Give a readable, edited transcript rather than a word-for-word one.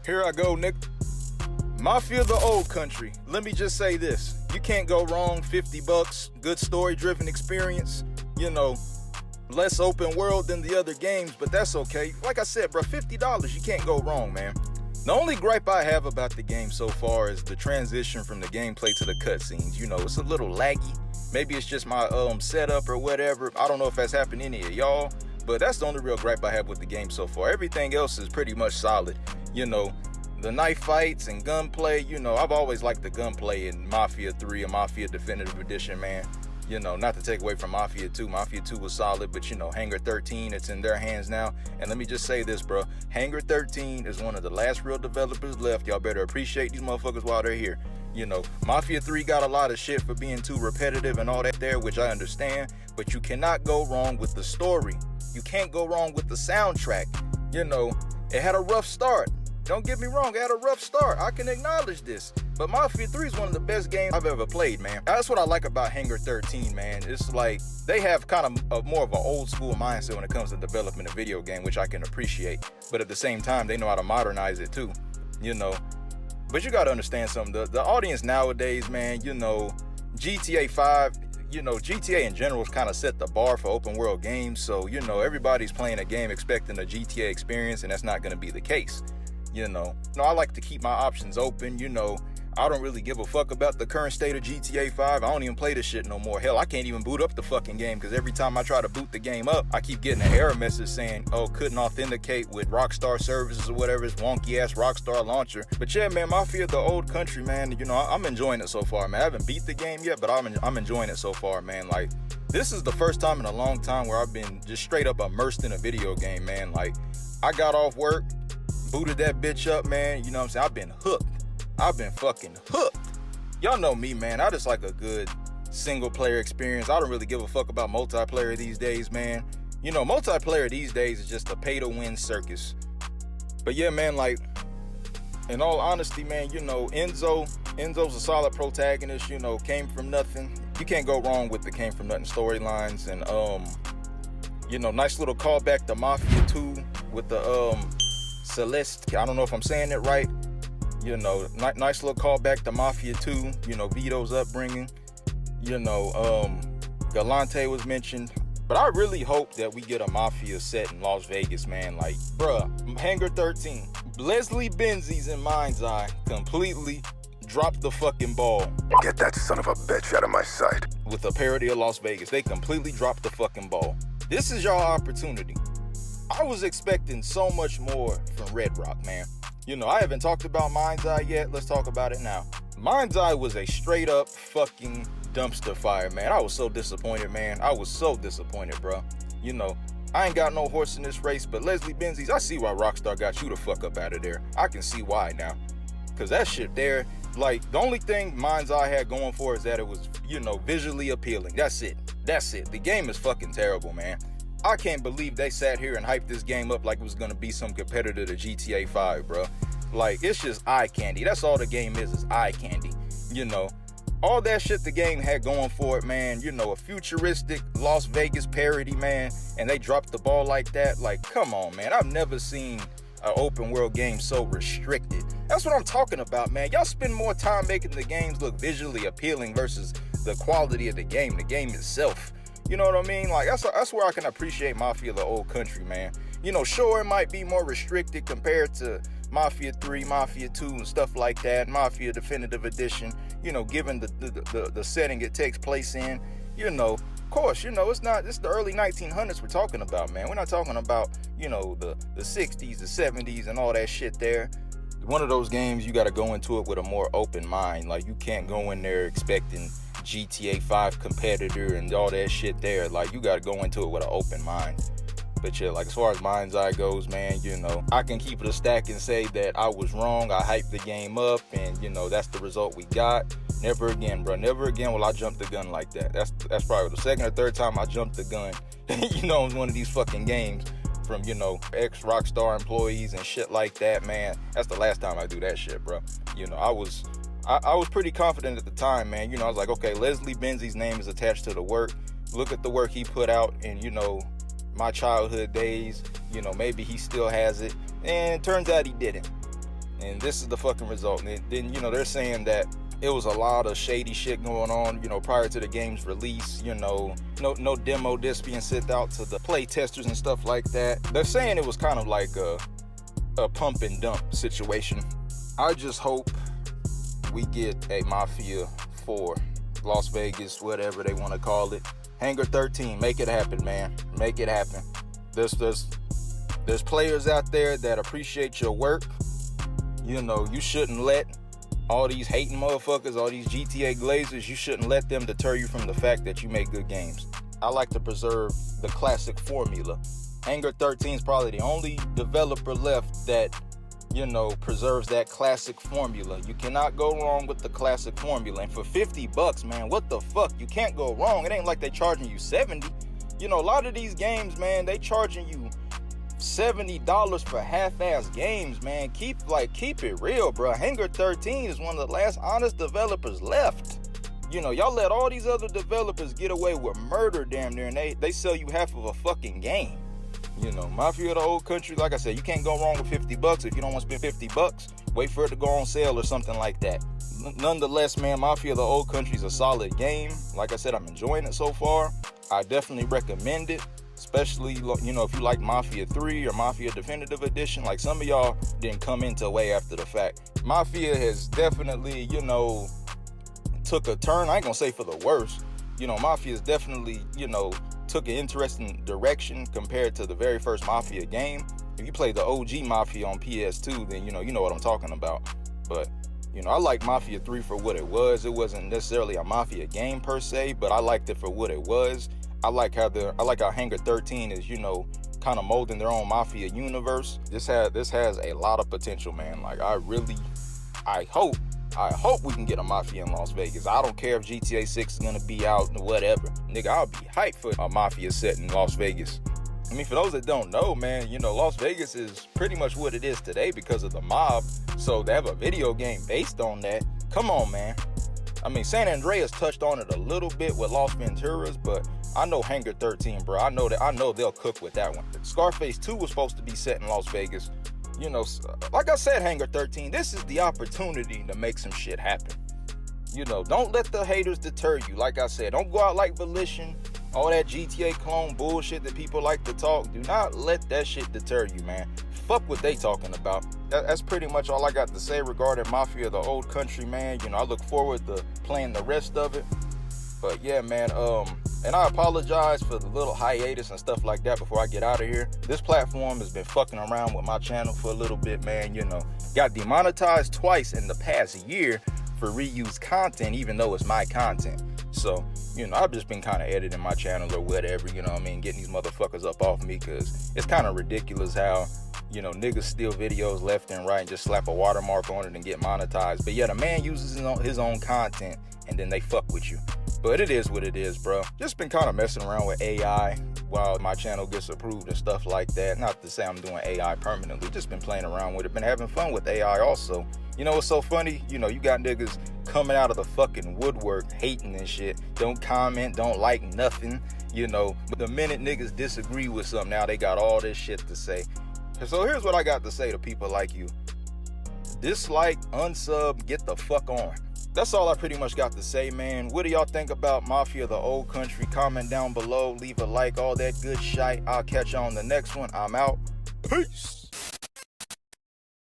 Here I go, Nick. Mafia the Old Country. Let me just say this. You can't go wrong. $50, good story-driven experience. You know, less open world than the other games, but that's okay. Like I said, bro, $50, you can't go wrong, man. The only gripe I have about the game so far is the transition from the gameplay to the cutscenes. You know, it's a little laggy. Maybe it's just my setup or whatever. I don't know if that's happened to any of y'all, but that's the only real gripe I have with the game so far. Everything else is pretty much solid. You know, the knife fights and gunplay, you know, I've always liked the gunplay in Mafia 3 and Mafia Definitive Edition, man. You know, not to take away from Mafia 2. Mafia 2 was solid, but you know, Hangar 13, it's in their hands now. And let me just say this, bro. Hangar 13 is one of the last real developers left. Y'all better appreciate these motherfuckers while they're here. You know, Mafia 3 got a lot of shit for being too repetitive and all that there, which I understand. But you cannot go wrong with the story. You can't go wrong with the soundtrack. You know, it had a rough start. Don't get me wrong, it had a rough start. I can acknowledge this. But Mafia 3 is one of the best games I've ever played, man. That's what I like about Hangar 13, man. It's like they have kind of more of an old school mindset when it comes to development of video game, which I can appreciate. But at the same time, they know how to modernize it too, you know. But you gotta understand something. The audience nowadays, man, you know, GTA 5, you know, GTA in general has kind of set the bar for open world games. So, you know, everybody's playing a game expecting a GTA experience, and that's not gonna be the case. You know, I like to keep my options open. You know, I don't really give a fuck about the current state of GTA 5. I don't even play this shit no more. Hell, I can't even boot up the fucking game because every time I try to boot the game up, I keep getting an error message saying, oh, couldn't authenticate with Rockstar services or whatever, it's wonky ass Rockstar launcher. But yeah, man, Mafia the Old Country, man, you know, I'm enjoying it so far, man. I haven't beat the game yet, but I'm enjoying it so far, man. Like, this is the first time in a long time where I've been just straight up immersed in a video game, man. Like, I got off work, booted that bitch up, man. You know what I'm saying? I've been hooked. I've been fucking hooked. Y'all know me, man. I just like a good single player experience. I don't really give a fuck about multiplayer these days, man. You know, multiplayer these days is just a pay to win circus. But yeah, man, like, in all honesty, man, you know, Enzo's a solid protagonist, you know, came from nothing. You can't go wrong with the came from nothing storylines. And you know, nice little callback to Mafia 2 with the Celeste, I don't know if I'm saying it right. You know, nice little callback to Mafia 2, you know, Vito's upbringing. You know, Galante was mentioned. But I really hope that we get a Mafia set in Las Vegas, man. Like, bruh, Hangar 13. Leslie Benzies in Mind's Eye completely dropped the fucking ball. Get that son of a bitch out of my sight. With a parody of Las Vegas. They completely dropped the fucking ball. This is y'all opportunity. I was expecting so much more from Red Rock, man. You know, I haven't talked about Mind's Eye yet. Let's talk about it now. Mind's Eye was a straight up fucking dumpster fire, man. I was so disappointed, man. I was so disappointed, bro. You know, I ain't got no horse in this race, but Leslie Benzies, I see why Rockstar got you the fuck up out of there. I can see why now. Because that shit there, like, the only thing Mind's Eye had going for is that it was, you know, visually appealing. That's it. That's it. The game is fucking terrible, man. I can't believe they sat here and hyped this game up like it was gonna be some competitor to GTA 5, bro. Like, it's just eye candy. That's all the game is eye candy. You know, all that shit the game had going for it, man. You know, a futuristic Las Vegas parody, man. And they dropped the ball like that. Like, come on, man. I've never seen an open world game so restricted. That's what I'm talking about, man. Y'all spend more time making the games look visually appealing versus the quality of the game itself. You know what I mean? Like, that's where I can appreciate Mafia the Old Country, man. You know, sure, it might be more restricted compared to Mafia 3, Mafia 2, and stuff like that. Mafia Definitive Edition, you know, given the setting it takes place in. You know, of course, you know, it's the early 1900s we're talking about, man. We're not talking about, you know, the 60s, the 70s, and all that shit there. One of those games, you got to go into it with a more open mind. Like, you can't go in there expecting GTA 5 competitor and all that shit there. Like, you gotta go into it with an open mind. But yeah, like, as far as Mind's Eye goes, man, you know, I can keep it a stack and say that I was wrong. I hyped the game up, and you know, that's the result we got. Never again, bro. Never again will I jump the gun like that. That's probably the second or third time I jumped the gun, you know, in one of these fucking games from, you know, ex-Rockstar employees and shit like that, man. That's the last time I do that shit, bro. You know, I was pretty confident at the time, man. You know, I was like, okay, Leslie Benzies' name is attached to the work. Look at the work he put out in, you know, my childhood days. You know, maybe he still has it. And it turns out he didn't. And this is the fucking result. And then, you know, they're saying that it was a lot of shady shit going on, you know, prior to the game's release, you know, no demo disc being sent out to the play testers and stuff like that. They're saying it was kind of like a pump and dump situation. I just hope we get a Mafia 4, Las Vegas, whatever they want to call it. Hangar 13, make it happen, man. Make it happen. There's players out there that appreciate your work. You know, you shouldn't let all these hating motherfuckers, all these GTA glazers, you shouldn't let them deter you from the fact that you make good games. I like to preserve the classic formula. Hangar 13 is probably the only developer left that, you know, preserves that classic formula. You cannot go wrong with the classic formula. And for $50, man, what the fuck? You can't go wrong. It ain't like they charging you $70. You know, a lot of these games, man, they charging you $70 for half-ass games, man. Keep it real, bro. Hangar 13 is one of the last honest developers left. You know, y'all let all these other developers get away with murder damn near, and they sell you half of a fucking game. You know, Mafia the Old Country, like I said, you can't go wrong with $50. If you don't want to spend $50, wait for it to go on sale or something like that. Nonetheless, man, Mafia the Old Country is a solid game. Like I said, I'm enjoying it so far. I definitely recommend it. Especially, you know, if you like Mafia 3 or Mafia Definitive Edition, like some of y'all didn't come into way after the fact. Mafia has definitely, you know, took a turn. I ain't gonna say for the worse. You know, Mafia's definitely, you know, took an interesting direction compared to the very first Mafia game. If you played the OG Mafia on PS2, then, you know what I'm talking about. But, you know, I like Mafia 3 for what it was. It wasn't necessarily a Mafia game per se, but I liked it for what it was. I like how Hangar 13 is, you know, kind of molding their own Mafia universe. This has a lot of potential, man. Like, I hope we can get a Mafia in Las Vegas. I don't care if GTA 6 is gonna be out and whatever. Nigga, I'll be hyped for a Mafia set in Las Vegas. I mean, for those that don't know, man, you know, Las Vegas is pretty much what it is today because of the mob. So to have a video game based on that, come on, man. I mean, San Andreas touched on it a little bit with Las Venturas, but I know Hangar 13, bro. I know they'll cook with that one. Scarface 2 was supposed to be set in Las Vegas. You know, like I said, Hangar 13, this is the opportunity to make some shit happen. You know, don't let the haters deter you. Like I said, don't go out like Volition, all that GTA clone bullshit that people like to talk. Do not let that shit deter you, man. Fuck what they talking about. That's pretty much all I got to say regarding Mafia the Old Country, man. You know, I look forward to playing the rest of it. But yeah, man, and I apologize for the little hiatus and stuff like that before I get out of here. This platform has been fucking around with my channel for a little bit, man. You know, got demonetized twice in the past year for reused content, even though it's my content. So, you know, I've just been kind of editing my channel or whatever, you know what I mean, getting these motherfuckers up off me, because it's kind of ridiculous how, you know, niggas steal videos left and right and just slap a watermark on it and get monetized. But yeah, the man uses his own content and then they fuck with you. But it is what it is, bro. Just been kind of messing around with AI while my channel gets approved and stuff like that. Not to say I'm doing AI permanently, just been playing around with it, been having fun with AI also. You know what's so funny? You know, you got niggas coming out of the fucking woodwork hating and shit. Don't comment, don't like nothing, you know. But the minute niggas disagree with something, now they got all this shit to say. So here's what I got to say to people like you. Dislike, unsub, get the fuck on. That's all I pretty much got to say, man. What do y'all think about Mafia the Old Country? Comment down below, leave a like, all that good shit. I'll catch you on the next one. I'm out. Peace.